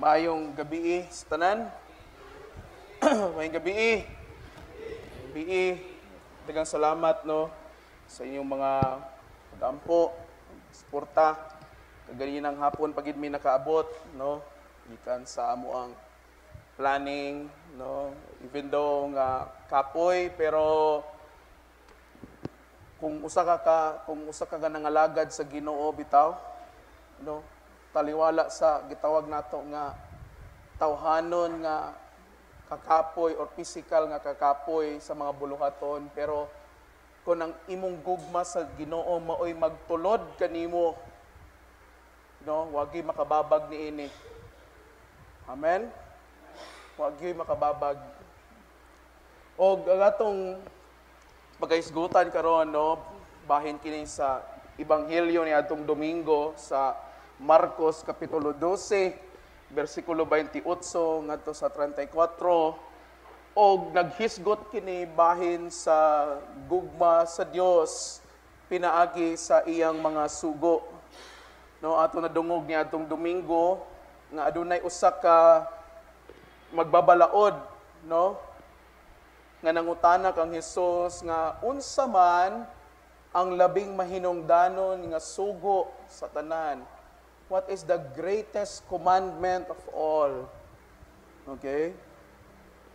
Maayong gabi sa tanan. Maayong gabi. Daghang salamat sa inyong mga pag-ampo, suporta. Kaganinang hapon pagid mi nakaabot gikan sa amo ang planning even though nga kapoy pero kung usa ka nangalagad sa Ginoo bitaw taliwala sa gitawag nato nga tawhanon nga kakapoy or physical nga kakapoy sa mga buluhaton, pero kung ang imong gugma sa Ginoo maoy magtulod kanimo wagi makababag niini. Amen. Wagi makababag. O atong pagaisgutan karon bahin kini sa ebanghelyo ni atong Domingo sa Marcos kapitulo 12 versikulo 28 ngadto sa 34, og naghisgot kini bahin sa gugma sa Dios pinaagi sa iyang mga sugo. Ato nadungog ni atong Domingo nga adunay usa ka magbabalaod nga nangutana kang Hesus nga unsa man ang labing mahinungdanon nga sugo sa tanan. What is the greatest commandment of all? Okay?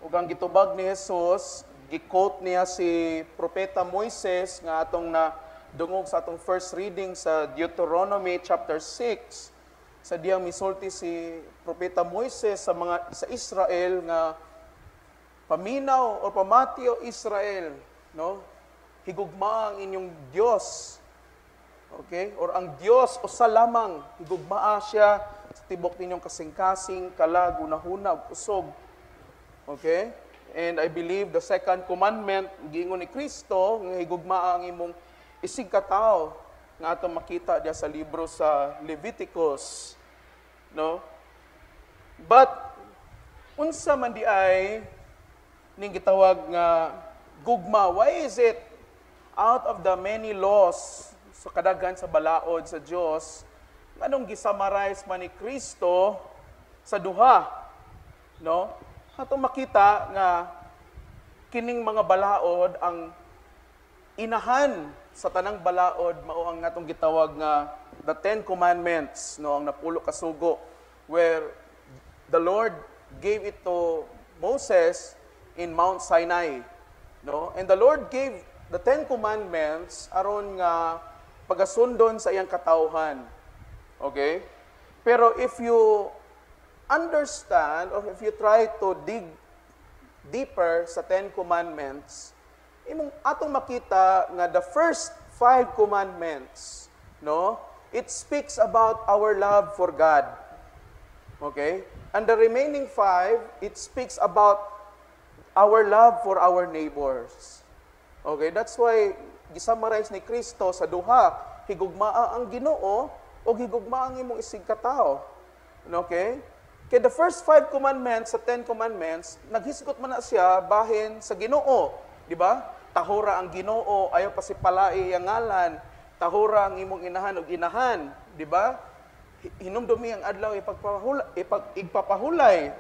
Ug ang gitubag ni Jesus, gi-quote niya si Propeta Moises nga atong nadungog sa atong first reading sa Deuteronomy chapter 6. Sa diyang misulti si Propeta Moises sa Israel nga paminaw o pamati o Israel, higugma ang inyong Dios. Okay? Or ang Dios usa lamang, higugmaa siya sa tibok ninyong kasing-kasing, kalag, unahuna, ug kusog. Okay? And I believe the second commandment giingon ni Kristo nga higugmaa ang imong isig katawo nga atong makita diya sa libro sa Leviticus. But unsa man di ay ning gitawag nga gugma? Why is it out of the many laws sa kadaghan sa balaod sa Dios anong gisummarize man ni Kristo sa duha? Atong makita nga kining mga balaod ang inahan sa tanang balaod mao ang atong gitawag nga the Ten Commandments, ang napulo ka sugo, where the Lord gave it to Moses in Mount Sinai. And the Lord gave the Ten Commandments aron nga pagasundon sa iyang katawhan. Okay? Pero if you understand or if you try to dig deeper sa Ten Commandments, atong makita nga the first 5 commandments, it speaks about our love for God. Okay? And the remaining 5, it speaks about our love for our neighbors. Okay? That's why gisummarize ni Kristo sa duha, higugmaa ang Ginoo o higugmaa ang imong isig katawo. Okay? Kaya the first 5 commandments sa 10 commandments, naghisgot man na siya bahin sa Ginoo. Di ba? Tahura ang Ginoo, ayaw pasipalai ang ngalan. Tahura ang imong inahan o inahan. Di ba? Hinumdumi ang adlaw ipapahulay.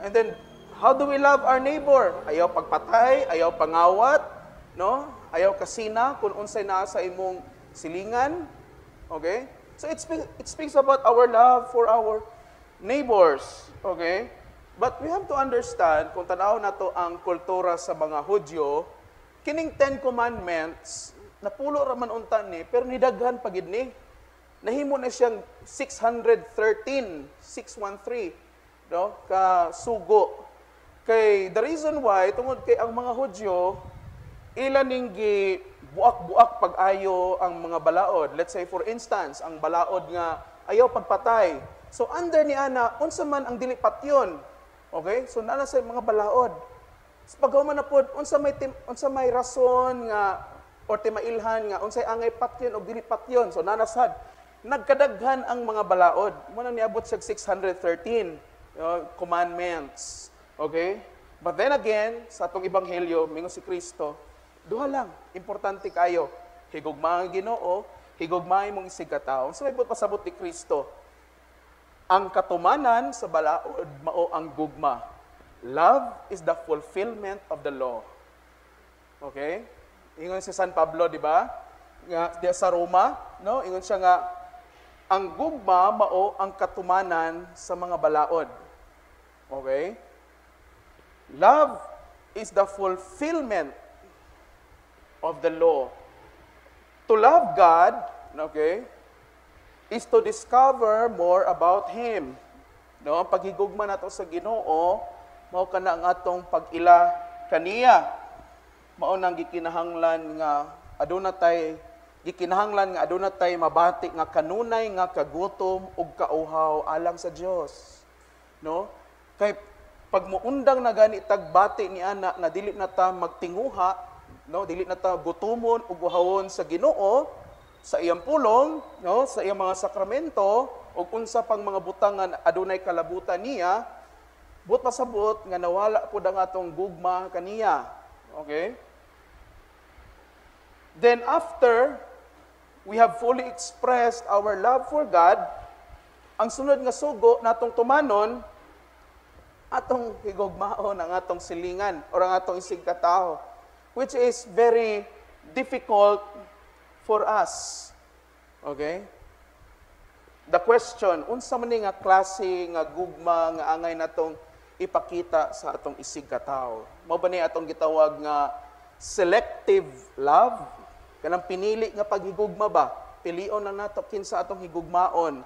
And then, how do we love our neighbor? Ayaw pagpatay, ayaw pangawat, ayaw kasina kung unsay naa sa imong silingan. Okay? So it speaks about our love for our neighbors. Okay? But we have to understand, kung tanaw nato ang kultura sa mga Hudyo, kining 10 commandments napulo ra man unta ni pero nidaghan pagid ni. Nahimo na siyang 613 ka sugo. Kay the reason why tungod kay ang mga Hudyo ilan ning buak-buak pag-ayo ang mga balaod. Let's say for instance, ang balaod nga ayaw pagpatay. So under ni ana unsa man ang dili patyon. Okay? So naa sa mga balaod. Sa paghuman na pod unsa may rason nga or timailhan nga unsay angay patyon o dili patyon. So naa sad nagkadaghan ang mga balaod. Mo nang niabot sa 613 commandments. Okay? But then again, sa atong ebanghelyo mingo si Kristo, duha lang, importante kayo. Higugma ang Ginoo, higugma imong isig katawo. So may pasabot ni Kristo. Ang katumanan sa balaod mao ang gugma. Love is the fulfillment of the law. Okay? Ingon si San Pablo, di ba? Nga sa Roma, no? Ingon siya nga ang gugma mao ang katumanan sa mga balaod. Okay? Love is the fulfillment of the law. To love God, okay, is to discover more about Him. No, ang paghigugma nato sa Ginoo, mao kana ang atong pag-ila kaniya. Mao nang gikinahanglan nga aduna tay mabati nga kanunay nga kagutom ug kauhaw alang sa Dios. No? Kay pag muundang na gani tagbati ni ana nga dili na ta magtinguha, no, dili na ta gutumon ug uhawon sa Ginoo sa iyang pulong, no, sa iyang mga sakramento ug unsa pang mga butangan adunay kalabutan niya, but pasabot nga nawala pud ang atong gugma kaniya. Okay? Then after we have fully expressed our love for God, ang sunod nga sugo natong tumanon atong higugmaon ang atong silingan o ang atong isig katao, which is very difficult for us. Okay? The question, unsa man ni nga klase nga gugma nga angay natong ipakita sa atong isig katao? Mao ba ni atong gitawag nga selective love? Kanang pinili nga paghigugma ba? Pilion lang nato kinsa atong higugmaon.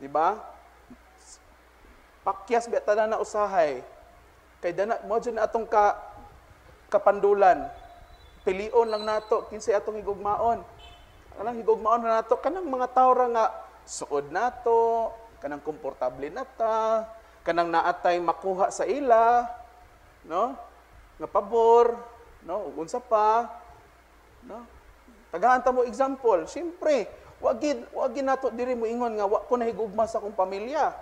Di ba? Pakyas ba tanan na usahay? Kay dana mo jud atong kapandulan. Pilion lang nato kinsay atong higugmaon. Kanang higugmaon na nato kanang mga tawo ra nga suod nato, kanang komportable nata, kanang naatay makuha sa ila, no? Nga pabor, no? Ug unsa pa, no? Tagahan ta mo example. Siyempre, wag nato diri mo ingon nga wa ko nahigugma sa akong pamilya.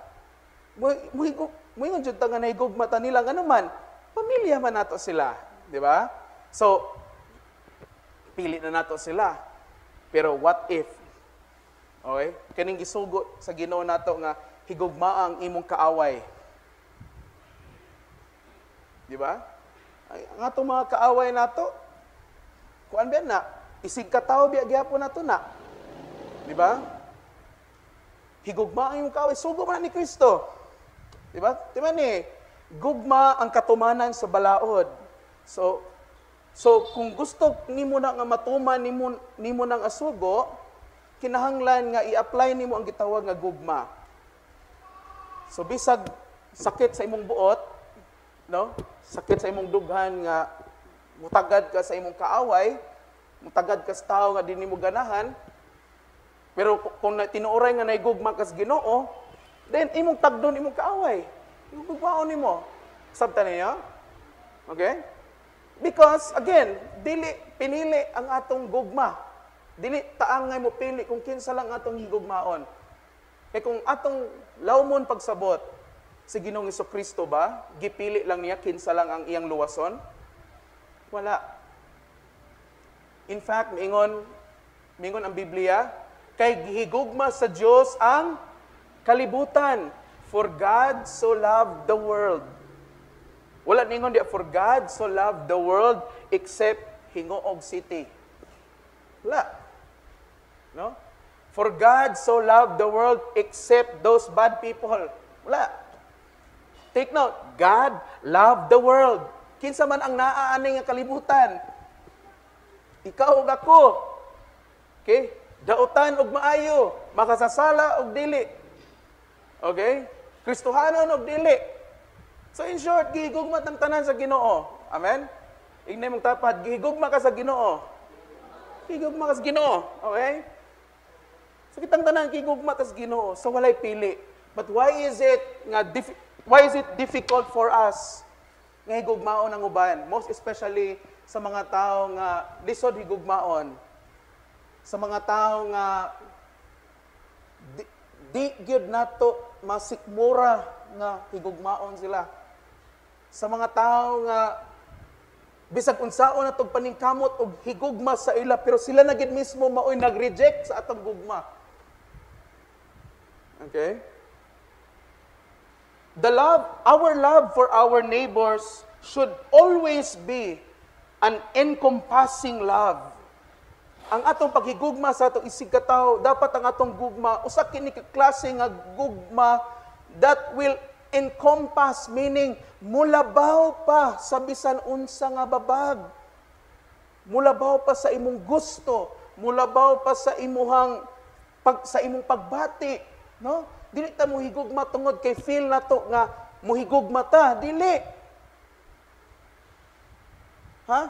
Mo ingon jud ta nga nahigugma ta nila nga naman, pamilya man nato sila, di ba? So, pili na nato sila. Pero what if? Okay? Kaning gisugo sa Ginoo nato nga higugma ang imong kaaway. Di ba? Ang atong mga kaaway nato, kuan ba na? Isig katawo biya gyapon nato na. Di ba? Higugma ang imong kaaway, sugo man ni Kristo. Di ba? Di ba ni? Gugma ang katumanan sa balaod. So kung gusto nimo na nga matuman nimo nang asugo, kinahanglan nga i-apply nimo ang gitawag nga gugma. So bisag sakit sa imong buot, no? Sakit sa imong dughan nga mutagad ka sa imong kaaway, mutagad ka sa tawo nga di nimo ganahan. Pero kung tinuoray nga naigugma ka sa Ginoo, then imong tagdon imong kaaway. Imong gugmaon nimo. Sabta niya? Okay? Because, again, dili pinili ang atong gugma. Dili taangay mo pili kung kinsa lang atong higugmaon. Kaya kung atong lawmon pagsabot sa Ginoong Hesukristo ba, gipili lang niya kinsa lang ang iyang luwason? Wala. In fact, mingon ang Biblia, kay gihigugma sa Dios ang kalibutan. For God so loved the world. Wala ningon dia, for God so loved the world except Hingoog City. Wala. No? For God so loved the world except those bad people. Wala. Take note, God loved the world. Kinsa man ang naaani nga kalibutan. Ikaw ug ako. Okay? Dautan og maayo, makasasala og dili. Okay? Kristohanon og dili. So in short, gihigugma ang tanan sa Ginoo. Amen? Ignay mong tapad, gihigugma ka sa Ginoo. Gihigugma ka sa Ginoo. Okay? So kitang tanan, gihigugma ka sa Ginoo. So walay pili. But why is it difficult for us nga higugmaon ang uban? Most especially sa mga tao nga lisod higugmaon. Sa mga tao nga di gyud nato masikmura nga higugmaon sila. Sa mga tao nga bisag unsaon natong paningkamot og higugma sa ila pero sila na gid mismo maoy nag-reject sa atong gugma. Okay? our love for our neighbors should always be an encompassing love. Ang atong paghigugma sa atong isig katawo, dapat ang atong gugma, usa kini ka klase nga gugma that will encompass, meaning mulabaw pa sa bisan unsa nga babag. Mulabaw pa sa imong gusto, mulabaw pa sa imong pagbati, no? Dili ta mo higugma tungod kay feel nato nga muhigugma ta, dili. Ha?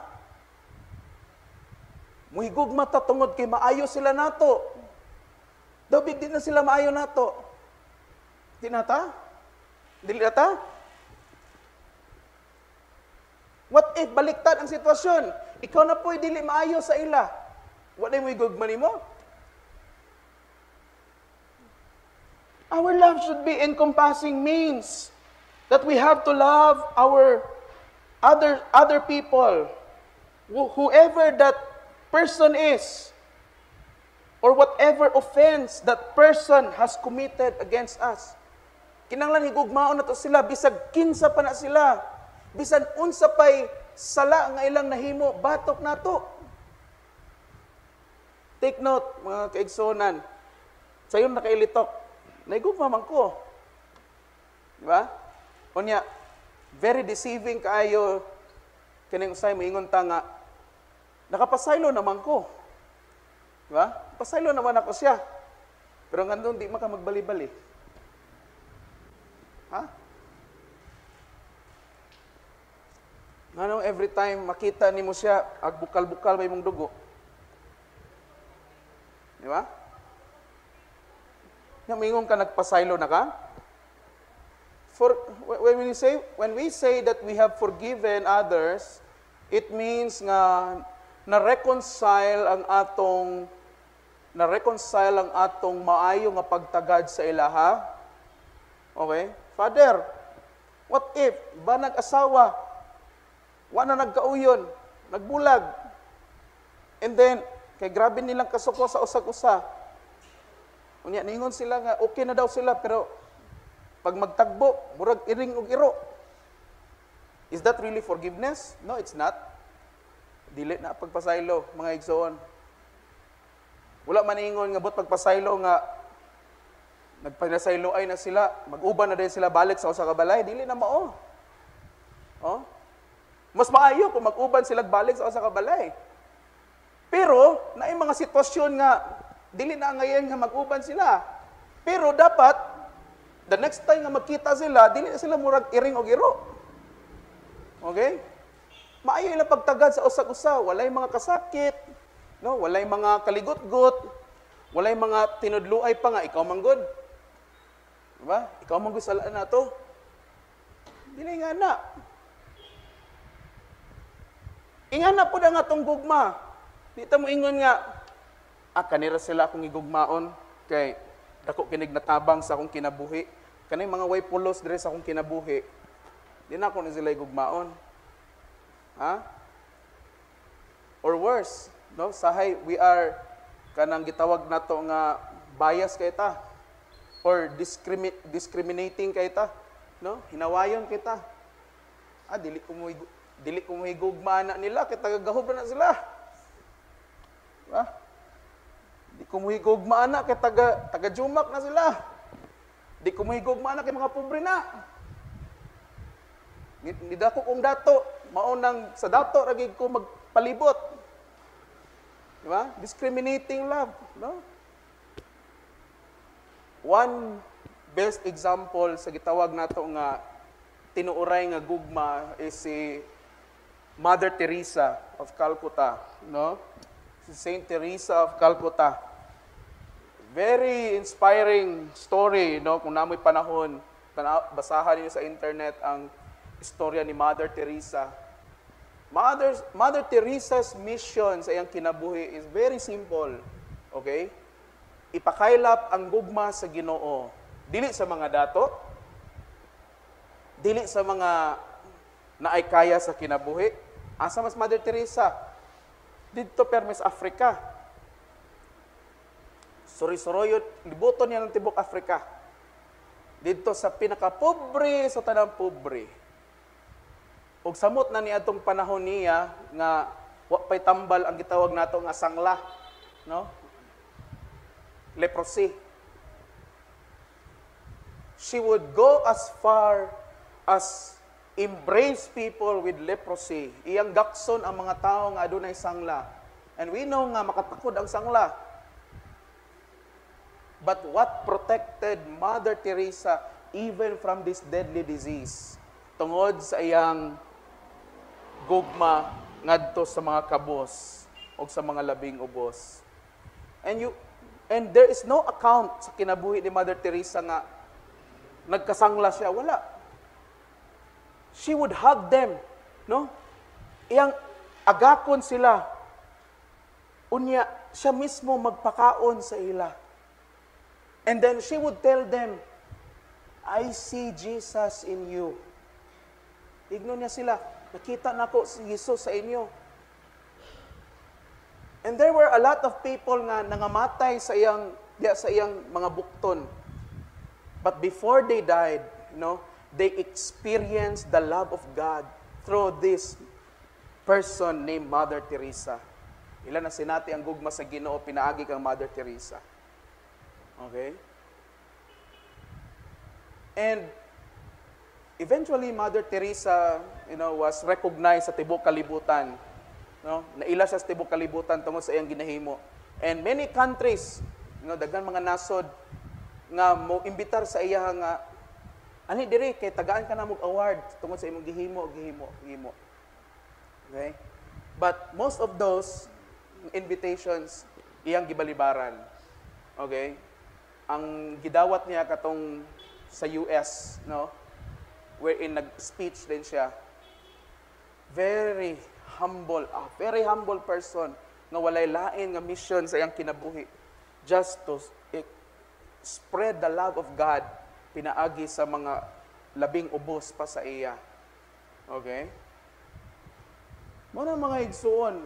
Muhigugma ta tungod kay maayo sila nato. Dobig din na sila maayo nato. Di na ta? Dili na ta? What if baliktad ang sitwasyon? Ikaw na po'y dili maayo sa ila. What ay mo higugma nimo? Our love should be encompassing, means that we have to love our other people, whoever that person is, or whatever offense that person has committed against us. Kinanglan higugmaon na to sila, bisag kinsa pa na sila, bisan unsa pay sala nga ilang nahimo, batok na to. Take note, mga kaigsonan, sayon na kailitok, naigugma man ko. Di ba? Unya, very deceiving kaayo, kining usay moingon ta nga, nakapasaylo naman ko. Di ba? Pasaylo naman ako siya. Pero ngandun, di maka magbali-bali. Ha? Nganong every time makita ni mo siya, agbukal-bukal may mong dugo. Di ba? Mingon ka nagpasaylo na ka? For when we say that we have forgiven others, it means nga na-reconcile ang atong maayo nga pagtagad sa ilaha. Okay? Father, what if ba nag-asawa, wa na nagkauyon, nagbulag, and then kay grabe nilang kasuko sa usag-usa. Unya ningon sila nga okay na daw sila, pero pag magtagbo, murag iring og iro. Is that really forgiveness? No, it's not. Dili na pagpasaylo, mga igsoon. Wala man ingon nga but pagpasaylo nga nagpanasaylo ay na sila, mag-uban na din sila balik sa usa ka balay, dili na mao. Oh? Mas maayo kung mag-uban sila balik sa usa ka balay. Pero naay mga sitwasyon nga dili na ngayon nga mag-uban sila. Pero dapat the next time nga magkita sila, dili na sila murag iring og iro. Okay? Maayo ilang pagtagad sa usag-usa, walay mga kasakit, no? Walay mga kaligot-got, walay mga tinudluay pa nga ikaw manggod. Diba? Ikaw manggod sa laan na to. Dili nga na. Ingana po na nga tong gugma. Di ta mo ingon nga, kanira sila akong igugmaon, kay dako kinig natabang sa akong kinabuhi. Kanay mga way pulos dire sa akong kinabuhi. Di na ako na sila igugmaon. Ha? Or worse, no? Sahay, we are kanang gitawag nato nga bias kay ta. Or discriminating kay ta. No? Hinawayon kita. Dili ko mo higugma na nila, kay tagagahub na sila. Diba? Di ko mo higugma na, kay taga-jumak na sila. Di ko mo higugma na, kay mga pobre na. Nidako kong dato, maunang sa dato, ragig ko magpalibot. Diba? Discriminating love. No? One best example sa gitawag nato nga tinuuray nga gugma is si Mother Teresa of Calcutta, no? Si Saint Teresa of Calcutta. Very inspiring story, no? Kung namoy panahon, basahan niyo sa internet ang istorya ni Mother Teresa. Mother Teresa's mission sa iyang kinabuhi is very simple. Okay? Ipakaylap ang gugma sa Ginoo. Dili sa mga dato, dili sa mga naay kaya sa kinabuhi. Asa mas Mother Teresa? Dito permis Africa. Suri-suroyot, libuton niya ng tibok Africa. dito sa pinakapobre sa tanang pobre. Ug samot na ni atong panahon niya nga wa pay tambal ang gitawag nato nga sangla, no? Leprosy. She would go as far as embrace people with leprosy. Iyang gakson ang mga tao nga adunay sangla. And we know nga makatakod ang sangla. But what protected Mother Teresa even from this deadly disease? Tungod sa iyang gugma ngadto sa mga kabos o sa mga labing ubos. And there is no account sa kinabuhi ni Mother Teresa nga nagkasangla siya. Wala. She would hug them, no? Iyang agakon sila. Unya, siya mismo magpakaon sa ila. And then she would tell them, I see Jesus in you. Igno niya sila, nakita na ko si Jesus sa inyo. And there were a lot of people nga nangamatay sa iyang mga bukton. But before they died, they experienced the love of God through this person named Mother Teresa. Ilan na sinati ang gugma sa Ginoo, pinaagi kang Mother Teresa. Okay? And eventually, Mother Teresa, was recognized sa tibok kalibutan. No? Naila siya sa tibok kalibutan tungod sa iyang ginahimo. And many countries, daghan mga nasod, nga mo imbitar sa iya nga, ani diri, kay tagaan ka na mong award tungod sa imong gihimo. Okay? But most of those invitations, iyang gibalibaran. Okay? Ang gidawat niya katong sa US, wherein nag-speech din siya. Very humble person nga walay lain nga mission sa iyang kinabuhi. Just to spread the love of God, pinaagi sa mga labing ubos pa sa iya. Okay? Muna mga igsuon,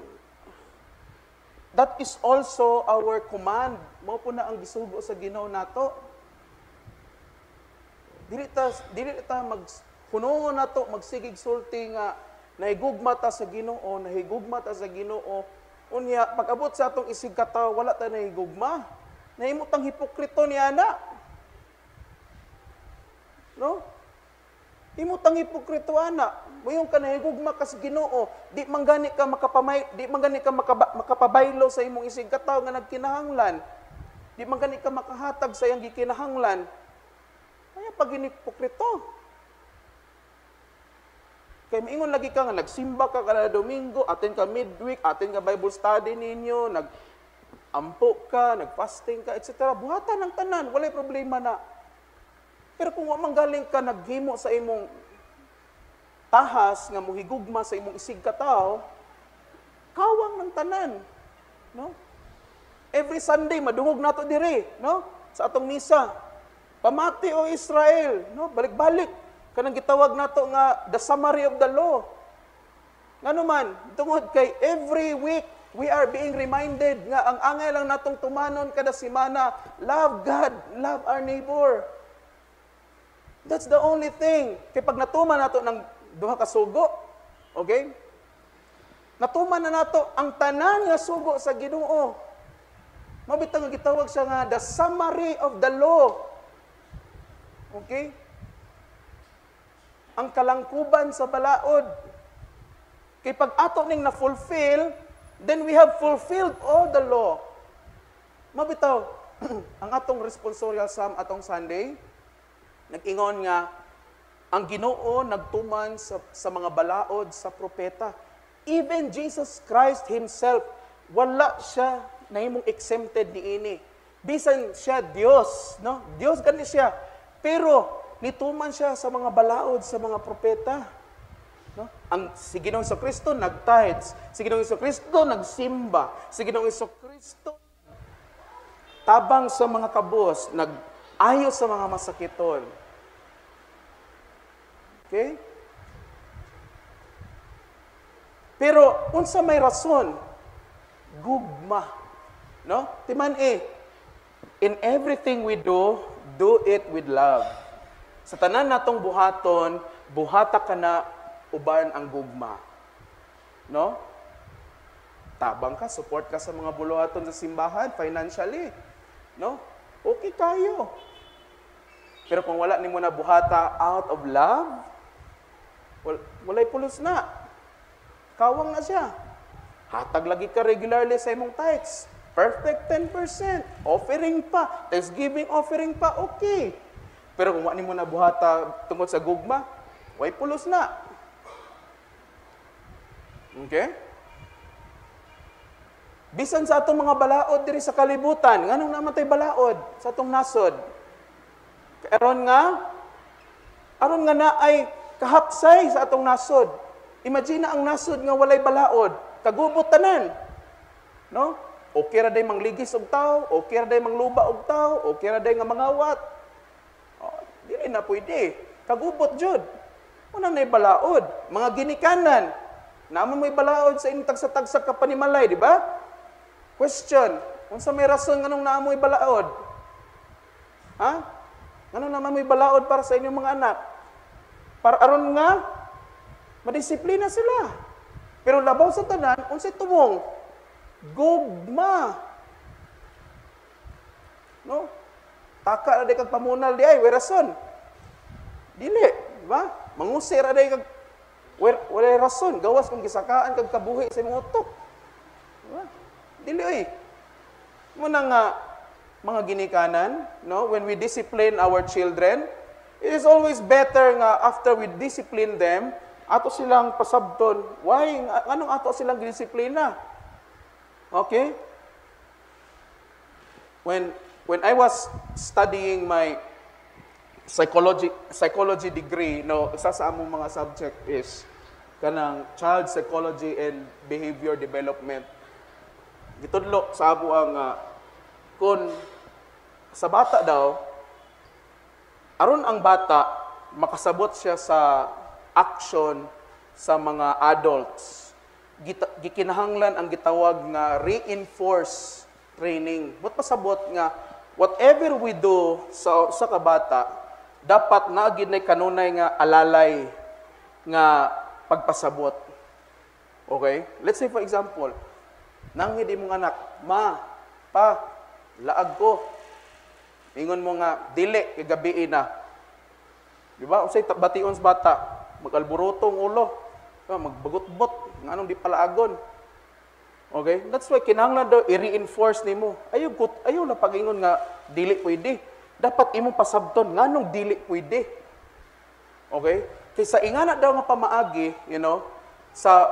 that is also our command. Mao po na ang gisugo sa Ginoo nato. Dili ta hunongon nato magsigig sulti nga nahigugma ta sa Ginoo, unya pag-abot sa atong isig katawo wala ta nahigugma. Nahimutang hipokrito ni ana. No? Himutang hipokrito ana. Moyong ka nahigugma ka sa Ginoo, di man gani ka makapabaylo sa imong isig katawo nga nagkinahanglan. Di man gani ka makahatag sa iyang gikinahanglan. Kaya pag hinipokrito. Kaya maingon lagi ka nga, nagsimba ka kada Domingo, atin ka midweek, atin ka Bible study ninyo, nag-ampo ka, nag-fasting ka, etc. Buhatan ng tanan, walay problema na. Pero kung manggaling ka, naghimo sa imong tahas, nga muhigugma sa imong isig katawo, kawang ng tanan. No? Every Sunday, madungog nato diri, sa atong misa. Pamati o Israel, balik-balik. Kanang gitawag nato nga the summary of the law. Ngano man, tungod kay every week we are being reminded nga ang angay lang natong tumanon kada semana, love God, love our neighbor. That's the only thing. Kay pag natuman nato ng duha ka sugo, okay? Natuman na nato ang tanan nga sugo sa Ginoo. Mabitang nga gitawag siya nga the summary of the law. Okay? Ang kalangkuban sa balaod. Kay pag ato ning na-fulfill, then we have fulfilled all the law. Mabitaw, ang atong responsorial psalm atong Sunday, nag-ingon nga, ang Ginoo nagtuman sa mga balaod sa propeta. Even Jesus Christ Himself, wala siya nahimong exempted niini. Bisan siya Dios, Dios gani siya. Pero nituman siya sa mga balaod, sa mga propeta. Si Ginoong Kristo nag-tithes, si Ginoong Kristo nagsimba, si Ginoong Kristo tabang sa mga kabos, nag-ayos sa mga masakiton. Okay? Pero unsa may rason, gugma, Timan in everything we do it with love. Sa tanan natong buhaton, buhata ka na uban ang gugma. No? Tabang ka, support ka sa mga buluhaton sa simbahan financially. No? Okay kayo. Pero kung wala nimo na buhata out of love, walay pulos na. Kawang na siya. Hatag lagi ka regularly sa imong tithes. Perfect 10%. Offering pa. Thanksgiving offering pa. Okay. Pero kung wala nimo na buhata tungkol sa gugma, way pulos na. Okay? Bisan sa atong mga balaod diri sa kalibutan, nganong namatay balaod sa atong nasod? Aron nga na ay kahapsay sa atong nasod. Imagine ang nasod nga walay balaod, kagubot tanan. No? Okay ra day mangligis og tao, okay ra day mangluba og tao, okay ra day nga mangawat. Oh, dili na pwede. Kagubot jud. Una nay balaod, mga ginikanan. Naman mo'y balaod sa inyong tagsa-tagsa ka panimalay, di ba? Question, unsa may rason nganong naamoy balaod? Ha? Nganong naman may balaod para sa inyong mga anak? Para aron nga madisiplina sila. Pero labaw sa tanan, unsay tumong? Gugma. No? Taka ra day kag pamunal di ay, way rason. Dili, di ba? Mangusir ra day kag wala rason, gawas kung gisakaan kag kabuhi sa imong utok. Diba? Dili oy. Muna nga mga ginikanan, no, when we discipline our children, it is always better nga after we discipline them, ato silang pasabton. Why? Anong ato silang gidisiplina? Okay? When I was studying my psychology degree, no, isa sa among mga subject is kanang child psychology and behavior development. Gitudlo sa amo ang kun sa bata daw, aron ang bata makasabot siya sa action sa mga adults. Gikinahanglan ang gitawag nga reinforce training. But pasabot nga whatever we do sa kabata, dapat na gid nay kanunay nga alalay nga pagpasabot. Okay? Let's say for example, nangid imong anak, ma, pa, laag ko. Ingon mo nga, dili, kay gabi na. Di ba? Unsay bation sa bata, mag-alborotong ulo, magbagot-bot, nganong di palaagon. Okay? That's why kinahanglan daw i-reinforce nimo. Ayaw na pag-ingon nga dili pwede. Dapat imong pasabton nganong dili pwede. Okay? Kaysa ingana daw nga pamaagi, sa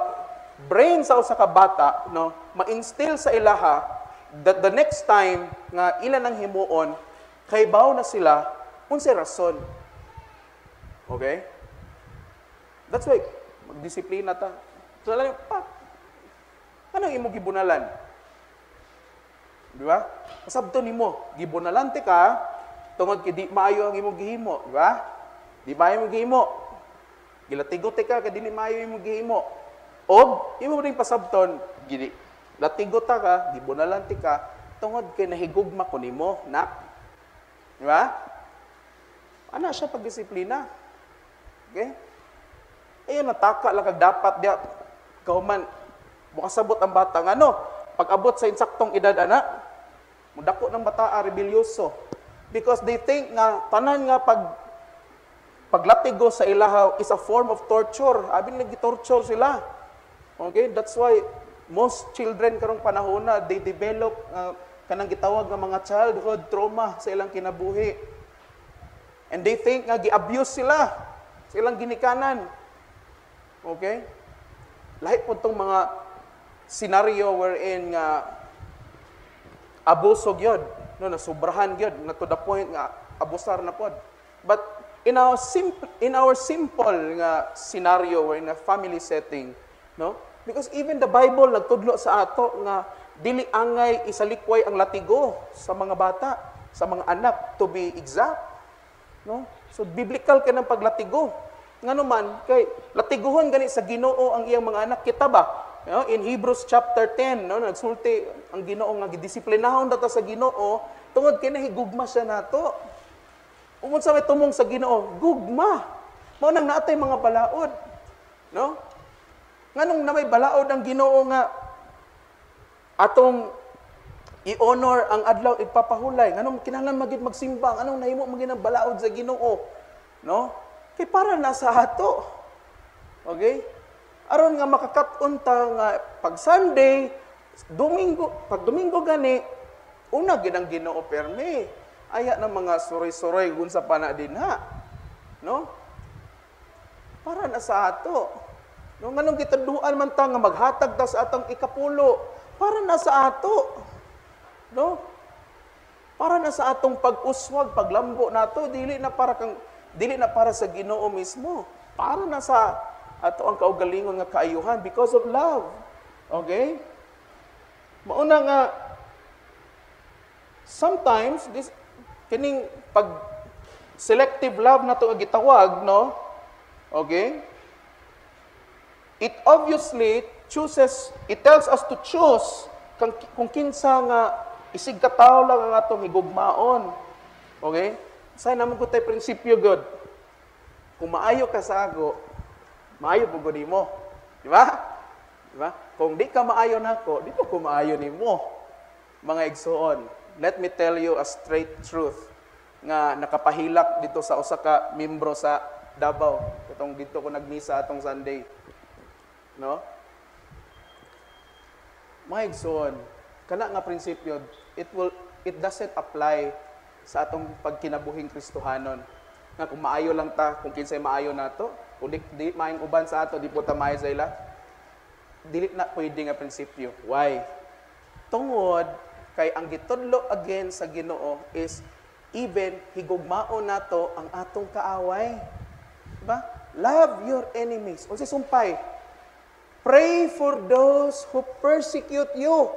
brain sa usa ka bata, ma-instill sa ilaha that the next time nga ilan ang himuon, kay baw na sila unsay rason. Okay? That's why magdisiplina ta. So lang pa. Anong imong gibunalan? Di ba? Pasabton nimo, gibunalan ti ka tungod kay di maayo ang imong gihimo, di ba? Di maayo imong gihimo. Gilatigot ka kay dili maayo imong gihimo. Og imo ring pasabton, latigot ka, gibunalan ti ka tungod kay nahigugma ko nimo, nak. Di ba? Ana siya pagdisiplina. Okay? Ayun nataka lang kag dapat dia kauman makasabot ang bata nga pag-abot sa insaktong edad ana, mudako ng bata rebelyoso because they think nga tanan nga paglatigo sa ilaha is a form of torture. Abi nagi-torture sila. Okay? That's why most children karong panahon na they develop kanang gitawag nga mga childhood trauma sa ilang kinabuhi. And they think nga gi-abuse sila sa ilang ginikanan. Okay? Lahi po itong mga scenario wherein nga abuso gyud, nasubrahan gyud, na to the point nga abusar na pod. But in our simple nga scenario or in a family setting, because even the Bible nagtudlo sa ato nga dili angay isalikway ang latigo sa mga bata, sa mga anak, to be exact. So biblical ka ng paglatigo. Ngano man kay latiguhon gani sa Ginoo ang iyang mga anak, kita ba? In Hebrews chapter 10, nagsulti ang Ginoo nga gidisiplinahon data sa Ginoo tungod kay nahigugma siya nato. Umunsa may tumong sa Ginoo, gugma. Mao nang naatay mga balaod. No? Nganong na may balaod ang Ginoo nga atong i-honor ang adlaw ipapahulay. Nganong kinahanglan magid magsimbang, anong nahimo maging ang balaod sa Ginoo? No? Kay para na sa ato. Okay? Aron nga makakaton ta nga pag Sunday, pag Domingo gani, una gid ang Ginoo permi. Aya ng mga suroy-suroy gun sa pana din ha. No? Para na sa ato. No, nganong gitaduan man ta nga maghatag ta sa atong ikapulo, para na sa ato. No? Para na sa atong pag-uswag, paglambo nato, dili na para sa Ginoo mismo. Para na sa ato ang kaugalingon nga kaayuhan because of love. Okay? Mauna nga sometimes kining pag selective love na to nga gitawag, no? Okay? It obviously tells us to choose kung kinsa nga isig katawo lang ang atong higugmaon. Okay? Say naman ko tay prinsipyo god. Kung maayo ka sa ako, maayo po ko nimo. Di ba? Di ba? Kung di ka maayo nako, di ko maayo nimo. Mga igsoon, let me tell you a straight truth nga nakapahilak dito sa usa ka membro sa Davao. Katong dito ko nagmisa atong Sunday. No? Mga igsoon, kana nga prinsipyo, it doesn't apply sa atong pagkinabuhing Kristohanon. Nga kung maayo lang ta, kung kinsay maayo nato, kung di maayong uban sa ato, di po ta maayo sa ila, dili na pwede nga prinsipyo. Why? Tungod kay ang gitudlo again sa Ginoo is even higugmaon nato ang atong kaaway. Diba? Love your enemies. O si sumpay, pray for those who persecute you.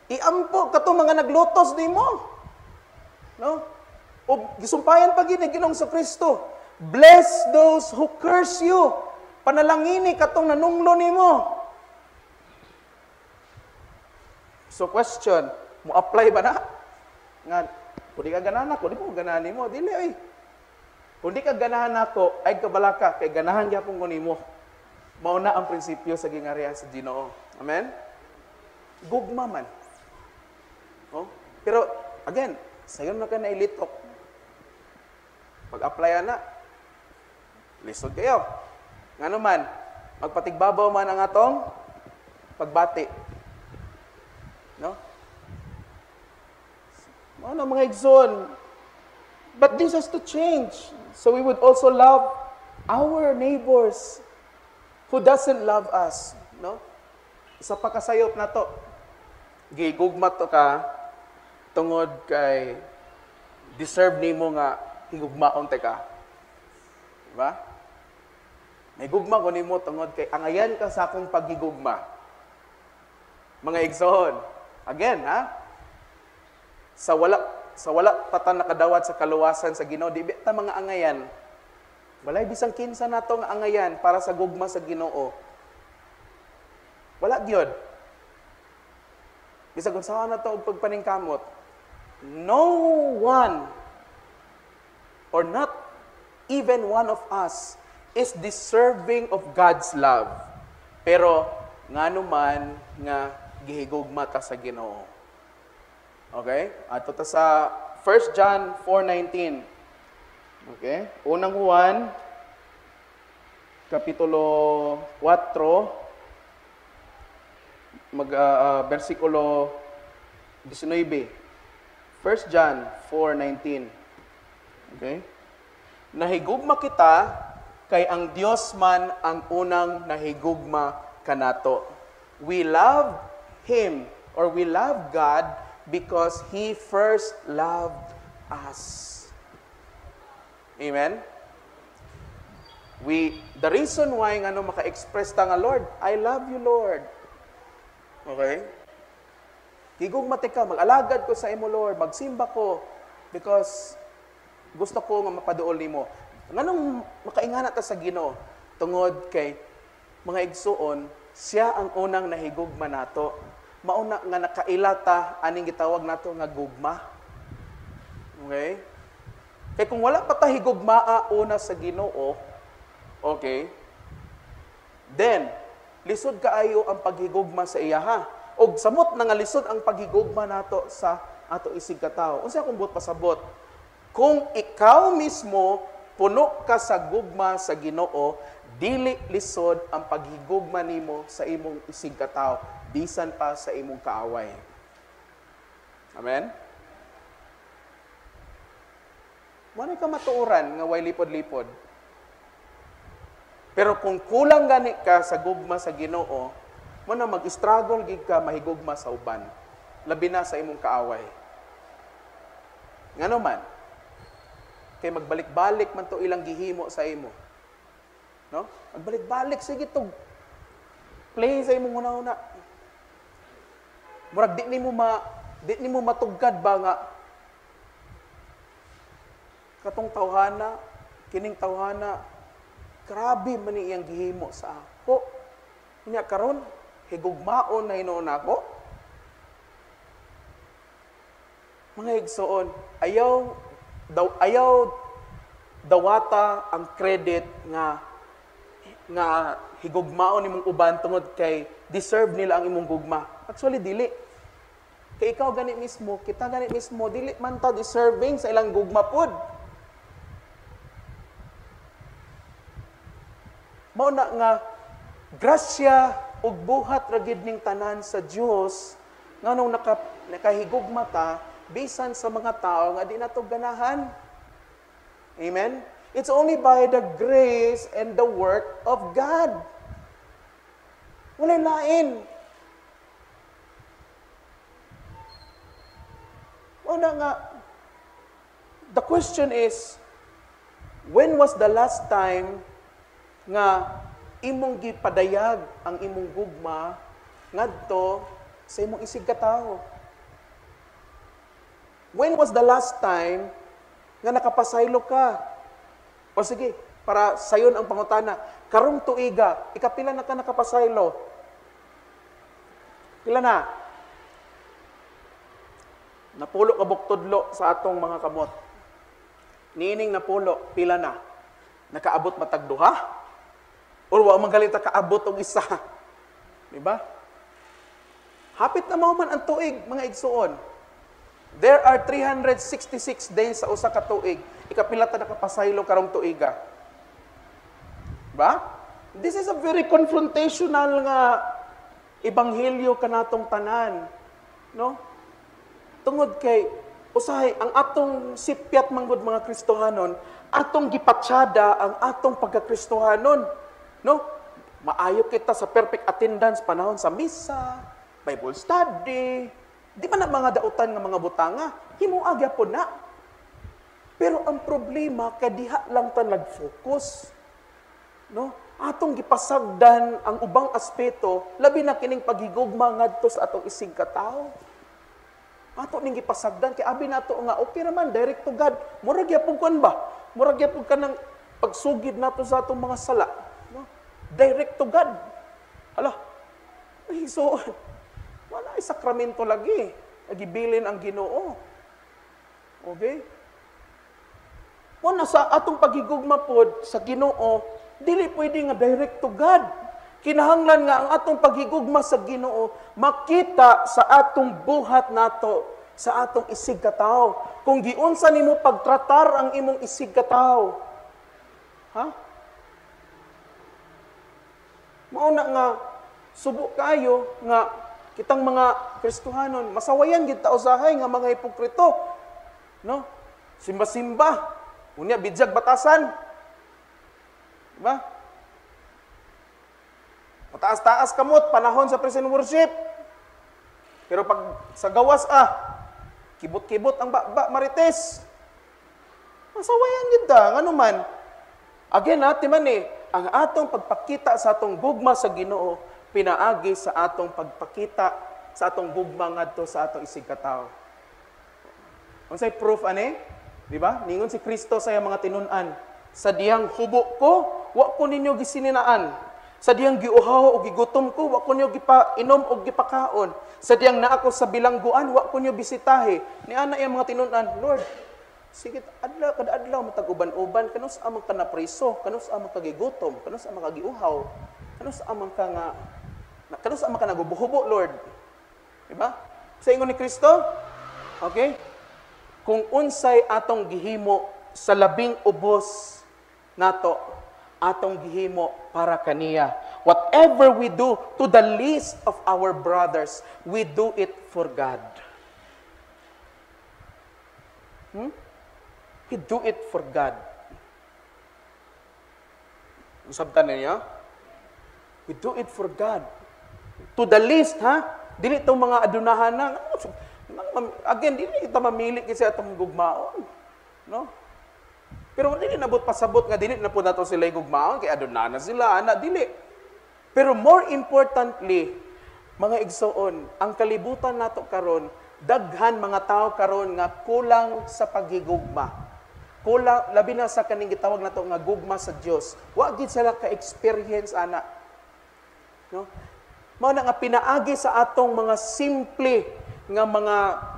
Iampo kato mga naglutos nimo. No? O gisumpayan pa gid ni Ginoong Kristo. Bless those who curse you. Panalangini katong nanunglo nimo. So question, mo apply ba na? Nga, kung di ka ganahan ako, di po ganahan nimo. Dili ay. Kung di ka ganahan ako, ay kabalaka, kay ganahan gyapon ko nimo. Mauna ang prinsipyo sa gingharian sa Ginoo. Amen? Gugma man. Oh? Pero, again, sayon na ka na ilitok. Pag-apply na, lisod kayo. Nga naman, magpatigbabaw man ang atong pagbati. No? Ano mga igsoon? But this has to change. So we would also love our neighbors who doesn't love us. No? Isa pa kasayop na to. Gigugma to ka tungod kay deserve nimo nga higugmaon te ka. Diba? May gugma ko nimo tungod kay angayan ka sa akong paghigugma. Mga igsoon. Again, ha? Sa wala patan nakadawat sa kaluwasan sa Ginoo, di ta mga angayan. Walay bisang kinsa nato nga angayan para sa gugma sa Ginoo. Wala gyud. Bisag unsa na to og pagpaningkamot. No one or not even one of us is deserving of God's love. Pero ngano man nga gihigugma ta sa Ginoo. Okay? Ato ta sa 1 John 4:19. Okay? Unang Juan kapitulo 4 versikulo 19. 1 John 4:19. Okay? Nahigugma kita kay ang Dios man ang unang nahigugma kanato. We love Him or we love God because He first loved us. Amen? The reason why nga maka-express ta nga, Lord, I love you, Lord. Okay? Higugma ka, mag-alagad ko sa imo, Lord, magsimba ko because gusto ko nga mapaduol nimo. Nganong makaingana ta sa Ginoo tungod kay mga igsuon, siya ang unang nahigugma nato. Mauna nga nakailata aning gitawag nato nga gugma. Okay? Kay Kaya kung wala pa ta higugmaa una sa Ginoo, okay, then, lisod kaayo ang paghigugma sa iya ha. O samot na nga lisod ang paghigugma nato sa ato isig katao. Unsa akong buot pasabot? Kung ikaw mismo puno ka sa gugma sa Ginoo, dili lisod ang paghigugma nimo sa imong isig katao, bisan pa sa imong kaaway. Amen? Manay ka matuoran nga way lipod-lipod. Pero kung kulang gani ka sa gugma sa Ginoo, mo na mag-struggle gid ka mahigugma sa uban, labi na sa imong kaaway. Ngano man, kay magbalik-balik man to ilang gihimo sa imo. No? Magbalik-balik sige to. Play sa imong una-una. Murag di nimo matugkad ba nga katong tawhana, kining tawhana, grabe man iyang gihimo sa ako. Unya karon higugmaon na hinuon ako. Mga igsoon, ayaw dawata ang credit nga higugmaon nimong uban tungod kay deserve nila ang imong gugma. Actually dili. Kay ikaw gani mismo, kita gani mismo, dili man ta deserving sa ilang gugma pod. Mao na nga grasya ug buhat ra gid ning tanan sa Dios nganong nakahigugma ta bisan sa mga tao nga di nato ganahan. Amen. It's only by the grace and the work of God. Walay lain. Una nga, the question is, when was the last time nga imong gipadayag ang imong gugma ngadto sa imong isig katao? When was the last time nga nakapasaylo ka? O sige, para sayon ang pangutana, karong tuiga, ikapila na ka nakapasaylo? Pila na? Napulo ka buktudlo sa atong mga kamot. Niining napulo, pila na? Nakaabot matag duha? Or wa magalita kaabot og isa. Di ba? Hapit na mao man ang tuig, mga igsuon. There are 366 days sa usa ka tuig. Ikapila ta nakapasaylo karong tuiga. Ba? This is a very confrontational nga ebanghelyo kanatong tanan. No? Tungod kay usahay ang atong sipyat manggod mga Kristohanon, atong gipatsyada ang atong pagka-Kristohanon. No? Maayo kita sa perfect attendance panahon sa misa, Bible study. Di ba na mga dautan nga mga butanga? Himuagya po na. Pero ang problema, kadiha lang ta nag-focus. No? Atong gipasagdan ang ubang aspeto, labi na kining paghigugma ngadto sa atong isig katao. Ato ning gipasagdan kay abi nato nga okay raman direct to God. Murag gyapon kan ba? Murag gyapon kanang pagsugid nato sa atong mga sala. No? Direct to God. Hala. Ay so wala ay sakramento lagi. Nagibilin ang Ginoo. Okay? Wala sa atong paghigugma pod sa Ginoo, dili pwede nga direct to God. Kinahanglan nga ang atong paghigugma sa Ginoo makita sa atong buhat nato, sa atong isig katao. Kung giunsa nimo pagtratar ang imong isig katao. Ha? Mao na nga subo kayo nga kitang mga Kristohanon masawayan gid ta usahay nga mga hipokrito. No? Simba-simba, unya bidyag batasan. Diba? Mataas-taas kamot, panahon sa praise and worship. Pero pag sa gawas, kibot-kibot ang marites. Masawayan yun da. Ano man? Again, man ang atong pagpakita sa atong gugma sa Ginoo, pinaagi sa atong pagpakita sa atong gugma ngadto sa atong isig katao. Unsay proof ani? Di ba? Ningon si Kristo sa mga tinun-an, sa diyang hubo ko, wa ko ninyo gisininaan. Sa diyang giuhaw o gigutom ko, wa ko niyo gipainom o gipakaon. Sa diyang naa ko sa bilangguan, wa ko niyo bisitahe. Ni ana yang mga tinun-an, Lord, Sige, adlaw kada adlaw matag uban-uban kanus amang ka na preso, kanus amang kagigutom, kanus amang kagiuhaw, kanus amang ka nga kanus amang ka nagubuhubo, Lord. Diba? Sa ingon ni Kristo, okay? Kung unsay atong gihimo sa labing ubos nato, atong gihimo para kaniya. Whatever we do to the least of our brothers, we do it for God. We do it for God. Sabtan niya? We do it for God. To the least, ha? Dili itong mga adunahan na. Again, dili kita mamili kasi atong gugmaon. No? Pero dili nabot pasabot nga dili na po nato sila gugmaon kay adunahan na sila, ana dili. Pero more importantly, mga igsoon, ang kalibutan nato karon, daghan mga tao karon nga kulang sa paghigugma. Kulang labi na sa kaning gitawag nato nga gugma sa Dios. Wa gid sila ka-experience ana. No? Mao na nga pinaagi sa atong mga simple nga mga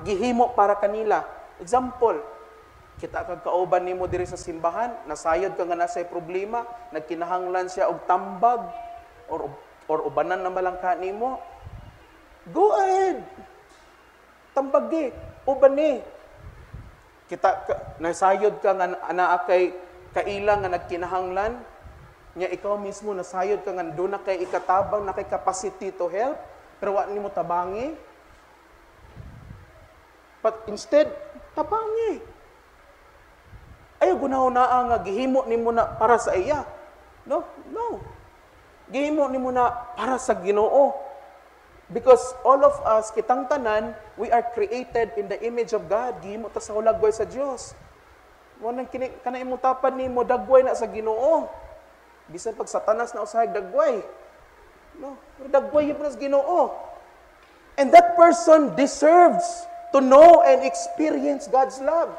gihimo para kanila. Example, kita kag kauban nimo diri sa simbahan, nasayod ka nga nasay problema, nagkinahanglan siya og tambag or ubanan na malangka nimo. Go ahead. Tambagi, uban ni. Nasayod ka nga anaa kay kailang nga nagkinahanglan, nya ikaw mismo nasayod ka nga doon na kay ikatabang na kay capacity to help, pero wa nimo tabangi. But instead, tabangi. Ayaw gunahuna nga gihimo nimo na para sa iya. No. Gihimo nimo na para sa Ginoo. Because all of us, kitang tanan, we are created in the image of God. Gihimo ta sa hulagway sa Dios. Mo nang kana imong tapad nimo dagway na sa Ginoo. Bisan pag Satanas na usahay dagway. No, pero dagway gyud sa Ginoo. And that person deserves to know and experience God's love.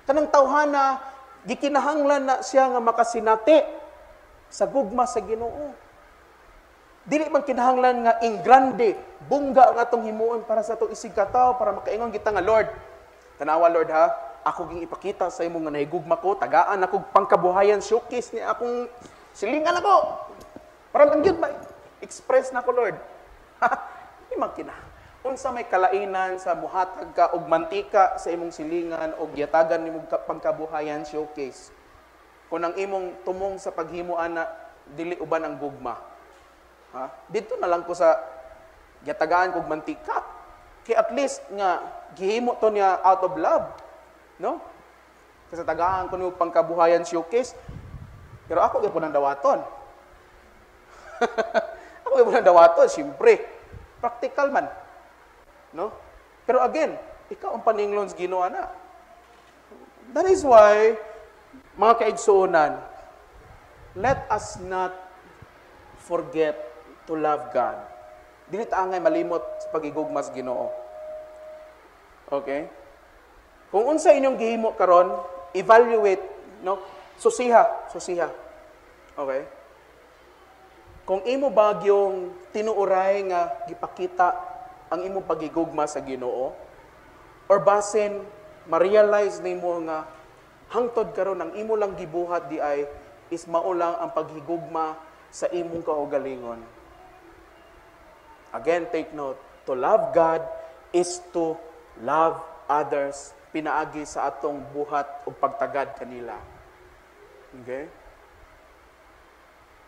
Kanang tawhana gikinahanglan na siya nga makasinati sa gugma sa Ginoo. Dili man kinahanglan nga in grande, bungga ang atong himuon para sa atong isig kataw, para makaingon kita nga, Lord, tanawa Lord ha, ako ging ipakita sa imo nga nahigugma ko, tagaan ako pangkabuhayan, showcase ni akong silingan ako. Para lang yun, express na ko, Lord. Di man unsa may kalainan sa muhatag ka og mantika sa imong silingan og yatagan nimo pangkabuhayan showcase. Kung ang imong tumong sa paghimo ana dili uban ang gugma. Ha? Dito na lang ko sa yatagaan kog mantika. Kay at least nga gihimo to niya out of love. No? Kasi tagaan ko nimo pangkabuhayan showcase. Pero ako gyud po nang dawaton. Ako gyud po nang dawaton, siyempre. Practical man. No? Pero again, ikaw ang paninglon sa Ginoo na. That is why, mga kaigsuonan, let us not forget to love God. Dili ta angay malimot sa pagigugma sa Ginoo. Okay? Kung unsa inyong gihimo karon, evaluate, no? Susiha. Okay? Kung imo bagyong tinuoray nga gipakita ang imong pagigugma sa Ginoo, or basin ma-realize nimo nga hangtod karon ang imo lang gibuhat di ay is mao lang ang paghigugma sa imong kaugalingon. Again, take note, to love God is to love others pinaagi sa atong buhat ug pagtagad kanila. Okay?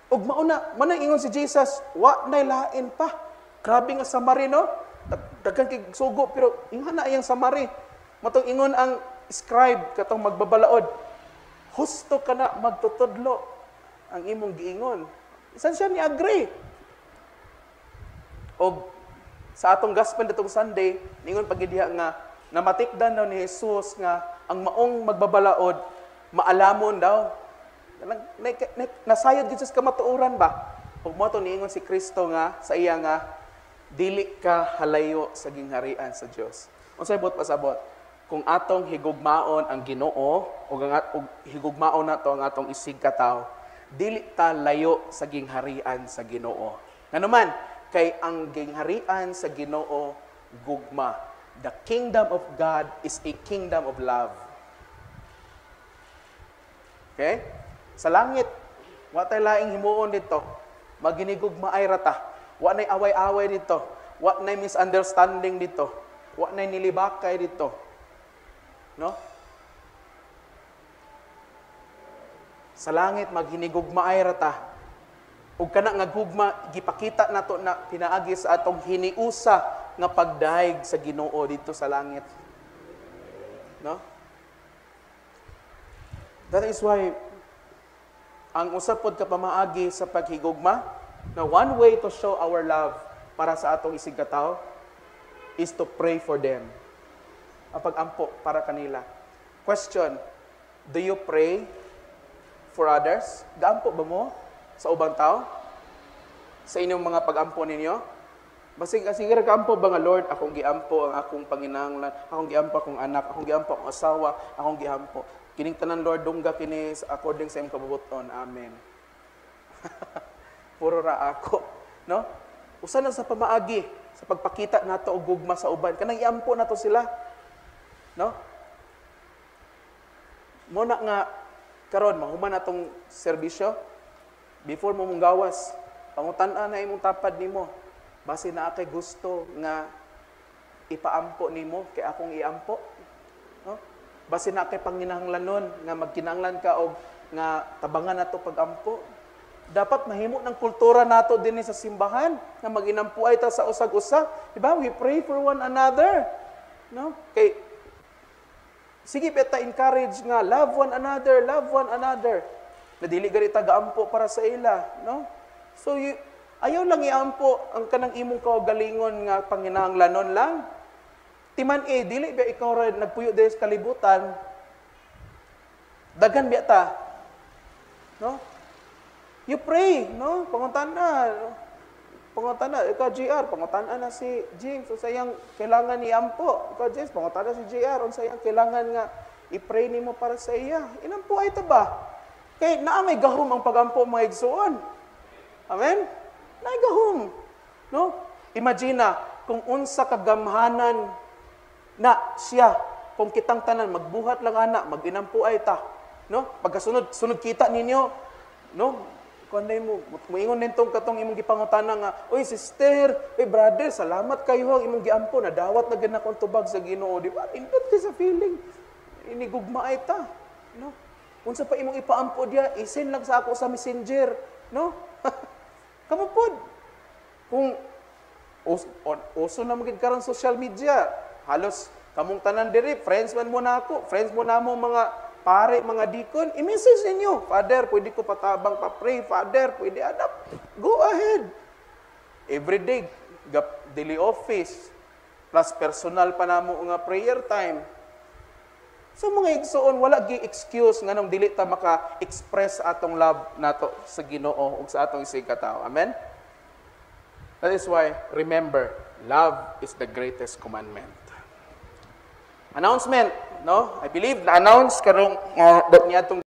Ug mauna, manay ingon si Jesus, wa nay lain pa. Grabe nga Samarino, daghan kay sugo pero ingana iyang Samari. Matong ingon ang scribe katong magbabalaod. Husto ka na magtutudlo ang imong giingon. Isan siya ni agree. O sa atong gospel datong Sunday, ningon pagidiha nga namatikdan daw ni Jesus nga ang maong magbabalaod maalamon daw. Nasayod Jesus ka matuoran ba? Ug mo to niingon si Kristo nga sa iya nga dili ka halayo sa gingharian sa Dios. Unsay bot pasabot? Kung atong higugmaon ang Ginoo ug higugmaon nato ang atong isig katawo, dili ta layo sa gingharian sa Ginoo. Nganuman, kay ang gingharian sa Ginoo gugma. The kingdom of God is a kingdom of love. Okay? Sa langit, wa tay laing himuon dito. Maginigugmaay rata. Wa nay away-away dito. Wa nay misunderstanding dito. Wa nay nilibakay dito. No? Sa langit maghinigugmaay rata. Ug kana nga gugma gipakita nato na pinaagi sa atong hiniusa nga pagdaig sa Ginoo dito sa langit. No? That is why ang usapod ka pamaagi sa paghigugma na one way to show our love para sa atong isigkatawo is to pray for them. Ang pag-ampo para kanila. Question, do you pray for others? Gaampo ba mo sa ubang tao? Sa inyong mga pag-ampo ninyo? Basig kaampo ba nga, Lord, akong giampo ang akong panginahanglan, akong giampo akong anak, akong giampo akong asawa, akong giampo. Kining tanan, Lord, dungga kini according sa imong kabubuton. Amen. Puro ra ako, no? Usa na sa pamaagi, sa pagpakita nato og gugma sa uban, kanang iampo nato sila. No? Mo na nga karon mahuman natong serbisyo. Before mo mong gawas, pangutan-an na imong tapad nimo. Base na kay gusto nga ipaampo nimo kay akong iampo. No? Base na kay panginahanglanon nga magkinahanglan ka og nga tabangan nato pag-ampo. Dapat mahimo ng kultura nato dinhi sa simbahan nga maginampuay ta sa usag-usa. Di ba? We pray for one another. No? Kay sige beta encourage nga love one another, love one another. Na dili gani taga-ampo para sa ila, no? So ayaw lang iampo ang kanang imong kaugalingon nga panginahanglanon lang. Timan dili ba ikaw ra nagpuyo diri sa kalibutan? Daghan biya ta. No? You pray, no? Pangutan na. Ikaw GR, pangutan na si James unsa yang kailangan ni ampo. Ikaw James, pangutan na si GR unsa yang kailangan nga i-pray nimo para sa iya. Inampo ay ta ba? Kay naa may gahom ang pagampo mga igsoon. Amen? Naay gahom. No? Imagine kung unsa kagamhanan na siya kung kitang tanan magbuhat lang ana, maginampo ay ta. No? Pagkasunod kita ninyo, no? Kunday mo moingon nintong katong imong gipangutana nga, "Oy sister, brother, salamat kayo ang imong giampo na dawat na gid akong tubag sa Ginoo." Di ba? Indot kay sa feeling. Inigugma ay ta. No? Unsa pa imong ipaampo diya, isin lang sa ako sa Messenger, no? Kamo pod. Kung uso na magid karon social media, halos kamong tanan diri, friends man mo na ako, friends mo na mo mga pare, mga deacon, i-message ninyo, Father, pwede ko patabang pa-pray, Father, pwede adapt. Go ahead. Every day, daily office, plus personal pa namo nga prayer time. So mga igsoon, wala gi excuse nganong dili ta maka-express atong love nato sa Ginoo ug sa atong isigkatawo. Amen? That is why, remember, love is the greatest commandment. Announcement, no? I believe na-announce karong niya